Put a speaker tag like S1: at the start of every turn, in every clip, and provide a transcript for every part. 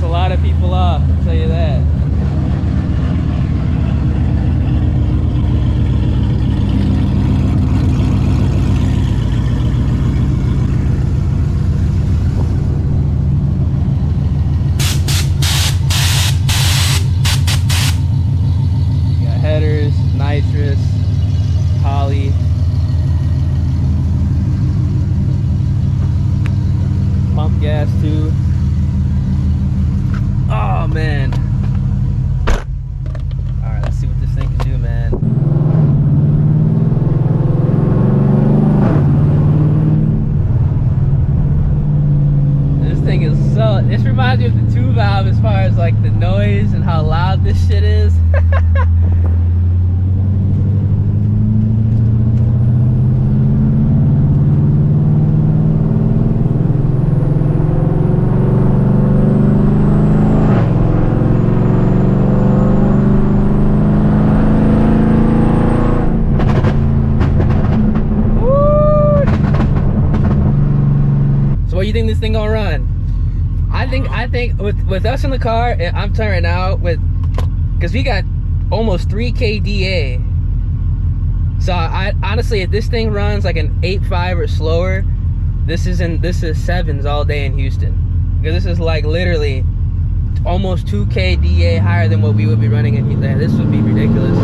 S1: a lot of people off, I'll tell you that. Got headers, nitrous, poly. Pump gas too. Oh man. Alright, let's see what this thing can do, man. This thing is so, this reminds me of the 2-valve as far as like the noise and how loud this shit is. What do you think this thing gonna run? I think with us in the car, I'm telling right now, because we got almost 3K DA. So I honestly, if this thing runs like an 8.5 or slower, this is 7s all day in Houston, because this is like literally almost 2K DA higher than what we would be running in Houston. This would be ridiculous.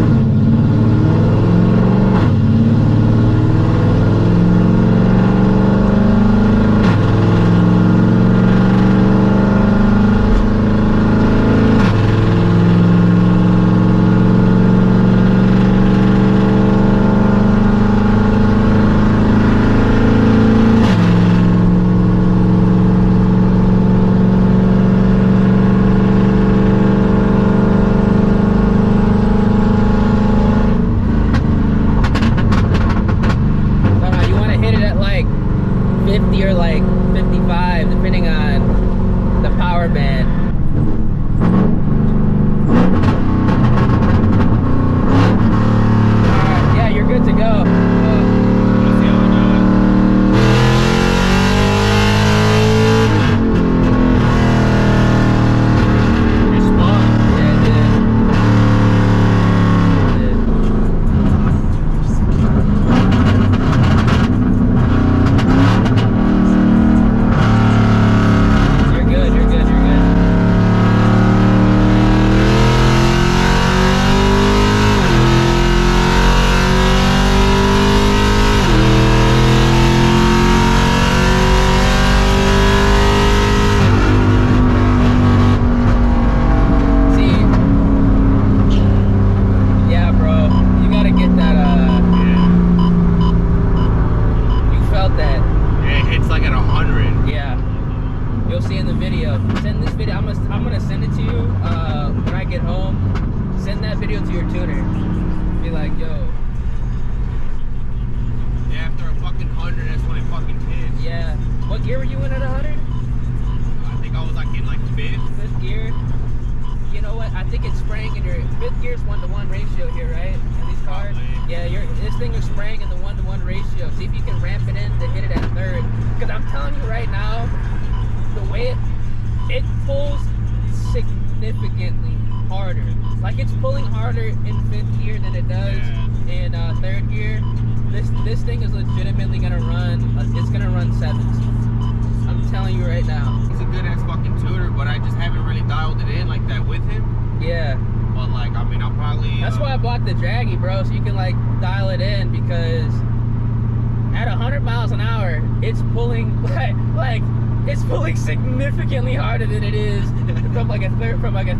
S1: Significantly harder than it is from like a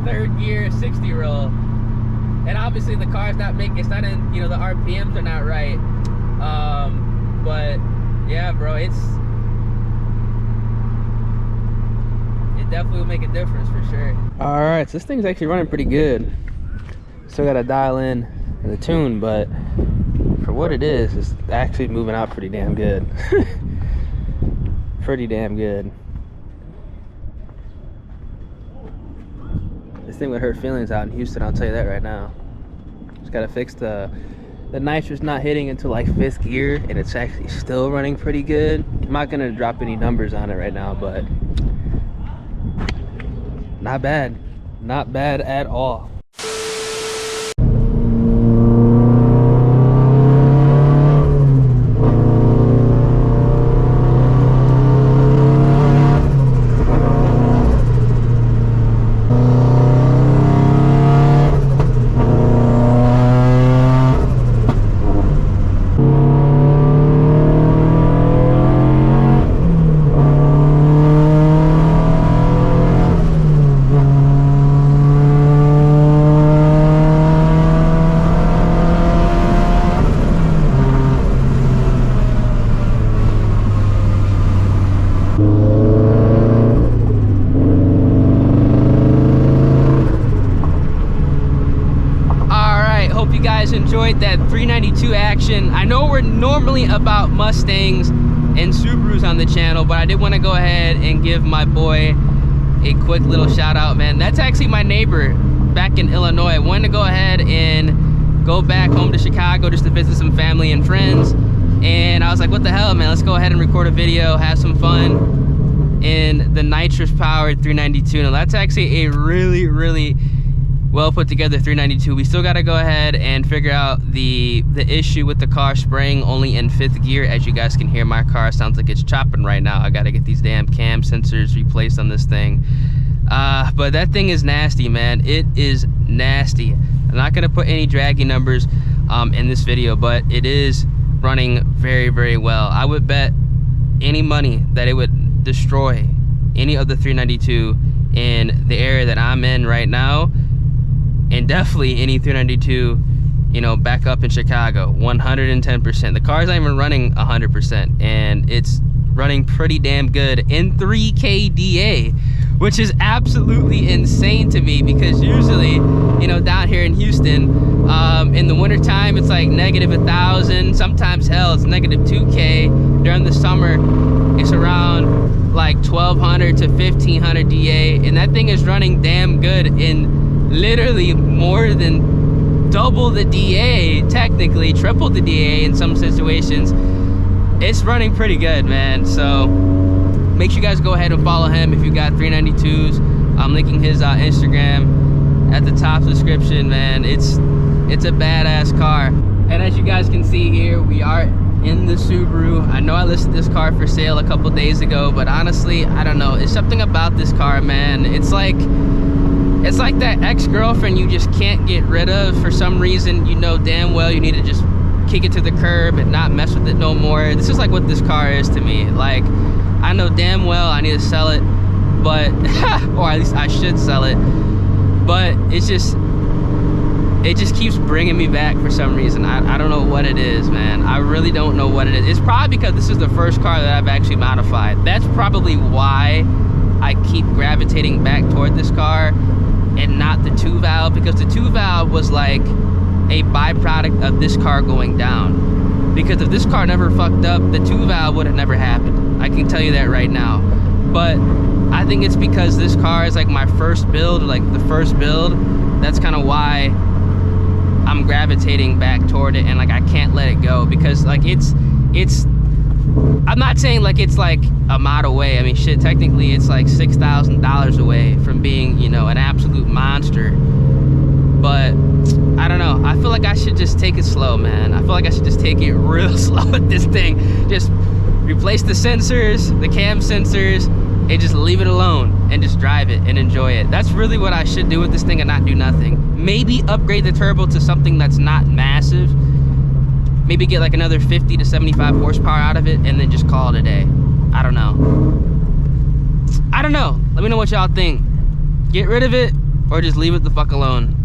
S1: third gear 60 roll, and obviously the car's not it's not in, you know, the RPMs are not right, but yeah, bro, it definitely will make a difference for sure. All right, so this thing's actually running pretty good. Still gotta dial in the tune, but for what it is, it's actually moving out pretty damn good. Pretty damn good. This thing would hurt feelings out in Houston, I'll tell you that right now. Just gotta fix the nitrous not hitting into like 5th gear, and it's actually still running pretty good. I'm not gonna drop any numbers on it right now, but not bad. Not bad at all. Enjoyed that 392 action. I know we're normally about Mustangs and Subarus on the channel, but I did want to go ahead and give my boy a quick little shout out, man. That's actually my neighbor back in Illinois. I wanted to go ahead and go back home to Chicago just to visit some family and friends, and I was like, what the hell, man, let's go ahead and record a video, have some fun in the nitrous powered 392. Now that's actually a really well put together 392. We still got to go ahead and figure out the issue with the car spraying only in 5th gear. As you guys can hear, my car sounds like it's chopping right now. I got to get these damn cam sensors replaced on this thing. But that thing is nasty, man. It is nasty. I'm not gonna put any draggy numbers in this video, but it is running very well. I would bet any money that it would destroy any of the 392 in the area that I'm in right now, and definitely any 392, you know, back up in Chicago. 110%. The car's not even running 100%, and it's running pretty damn good in 3K DA, which is absolutely insane to me, because usually, you know, down here in Houston, in the winter time, it's like -1,000. Sometimes, hell, it's -2K. During the summer, it's around like 1,200 to 1,500 DA, and that thing is running damn good in literally more than double the DA, technically triple the DA in some situations. It's running pretty good, man. So make sure you guys go ahead and follow him if you got 392s. I'm linking his Instagram at the top description, man. It's a badass car. And as you guys can see here, we are in the Subaru. I know I listed this car for sale a couple days ago, but honestly, I don't know. It's something about this car, man. It's like that ex-girlfriend you just can't get rid of for some reason. You know damn well you need to just kick it to the curb and not mess with it no more. This is like what this car is to me. Like, I know damn well I need to sell it, but or at least I should sell it, but it just keeps bringing me back for some reason. I don't know what it is, man. I really don't know what it is. It's probably because this is the first car that I've actually modified. That's probably why I keep gravitating back toward this car and not the 2-valve, because the 2-valve was like a byproduct of this car going down. Because if this car never fucked up, the 2-valve would have never happened. I can tell you that right now. But I think it's because this car is like my first build, like the first build. That's kind of why I'm gravitating back toward it, and like I can't let it go, because like it's I'm not saying like it's like a mod away. I mean, shit, technically it's like $6,000 away from being, you know, an absolute monster. But I don't know. I feel like I should just take it slow, man. I feel like I should just take it real slow with this thing. Just replace the sensors, the cam sensors, and just leave it alone and just drive it and enjoy it. That's really what I should do with this thing, and not do nothing. Maybe upgrade the turbo to something that's not massive. Maybe get like another 50 to 75 horsepower out of it, and then just call it a day. I don't know. Let me know what y'all think. Get rid of it, or just leave it the fuck alone.